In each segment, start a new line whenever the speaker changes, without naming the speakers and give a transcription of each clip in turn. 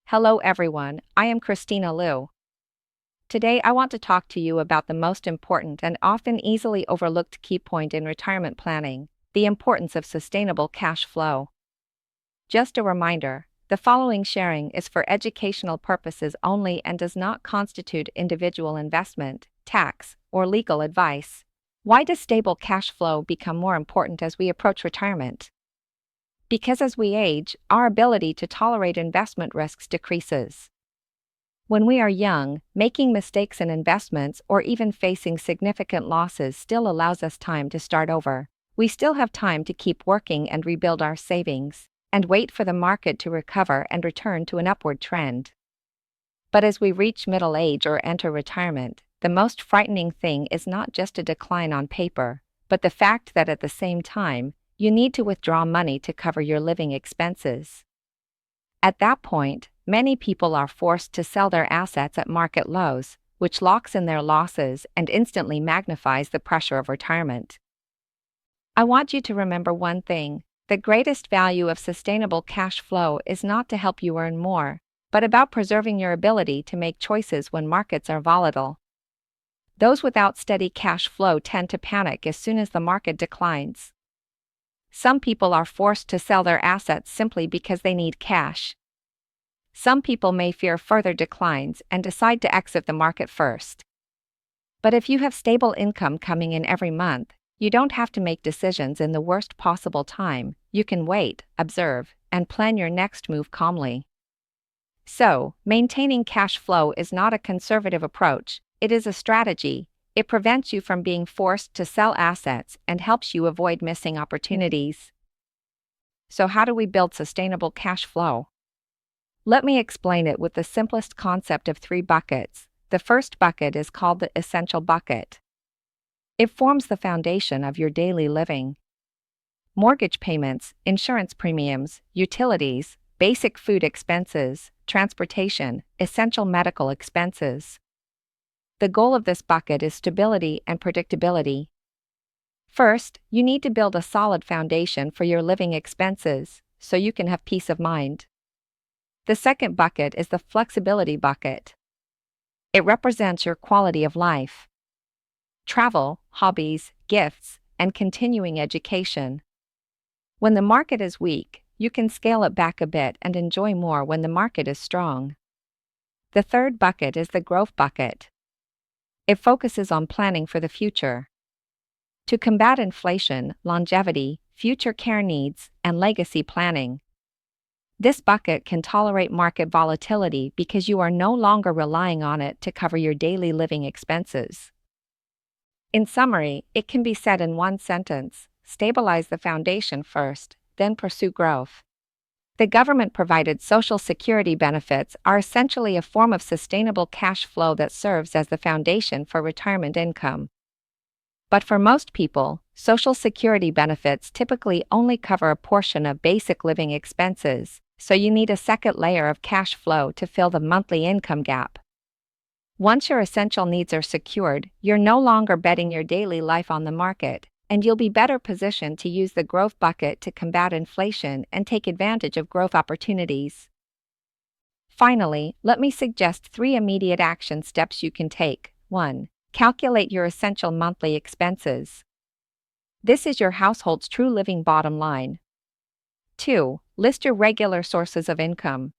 Hello everyone, I am Christina Liu. Today I want to talk to you about the most important and often easily overlooked key point in retirement planning, the importance of sustainable cash flow. Just a reminder, the following sharing is for educational purposes only and does not constitute individual investment, tax, or legal advice. Why does stable cash flow become more important as we approach retirement? Because as we age, our ability to tolerate investment risks decreases. When we are young, making mistakes in investments or even facing significant losses still allows us time to start over. We still have time to keep working and rebuild our savings, and wait for the market to recover and return to an upward trend. But as we reach middle age or enter retirement, the most frightening thing is not just a decline on paper, but the fact that at the same time, you need to withdraw money to cover your living expenses. At that point, many people are forced to sell their assets at market lows, which locks in their losses and instantly magnifies the pressure of retirement. I want you to remember one thing: the greatest value of sustainable cash flow is not to help you earn more, but about preserving your ability to make choices when markets are volatile. Those without steady cash flow tend to panic as soon as the market declines. Some people are forced to sell their assets simply because they need cash. Some people may fear further declines and decide to exit the market first. But if you have stable income coming in every month, you don't have to make decisions in the worst possible time. You can wait, observe, and plan your next move calmly. So, maintaining cash flow is not a conservative approach, it is a strategy. It prevents you from being forced to sell assets and helps you avoid missing opportunities. So how do we build sustainable cash flow? Let me explain it with the simplest concept of 3 buckets. The first bucket is called the essential bucket. It forms the foundation of your daily living. Mortgage payments, insurance premiums, utilities, basic food expenses, transportation, essential medical expenses. The goal of this bucket is stability and predictability. First, you need to build a solid foundation for your living expenses, so you can have peace of mind. The second bucket is the flexibility bucket. It represents your quality of life. Travel, hobbies, gifts, and continuing education. When the market is weak, you can scale it back a bit and enjoy more when the market is strong. The third bucket is the growth bucket. It focuses on planning for the future. To combat inflation, longevity, future care needs, and legacy planning. This bucket can tolerate market volatility because you are no longer relying on it to cover your daily living expenses. In summary, it can be said in one sentence: stabilize the foundation first, then pursue growth. The government-provided Social Security benefits are essentially a form of sustainable cash flow that serves as the foundation for retirement income. But for most people, Social Security benefits typically only cover a portion of basic living expenses, so you need a second layer of cash flow to fill the monthly income gap. Once your essential needs are secured, you're no longer betting your daily life on the market, and you'll be better positioned to use the growth bucket to combat inflation and take advantage of growth opportunities. Finally, let me suggest 3 immediate action steps you can take. 1. Calculate your essential monthly expenses. This is your household's true living bottom line. 2. List your regular sources of income,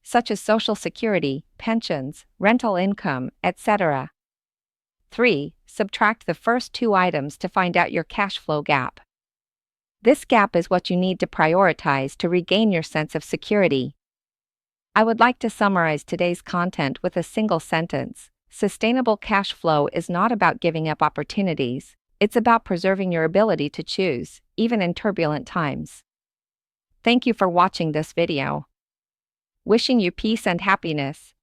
such as Social Security, pensions, rental income, etc. 3. Subtract the first 2 items to find out your cash flow gap. This gap is what you need to prioritize to regain your sense of security. I would like to summarize today's content with a single sentence: sustainable cash flow is not about giving up opportunities, it's about preserving your ability to choose, even in turbulent times. Thank you for watching this video. Wishing you peace and happiness.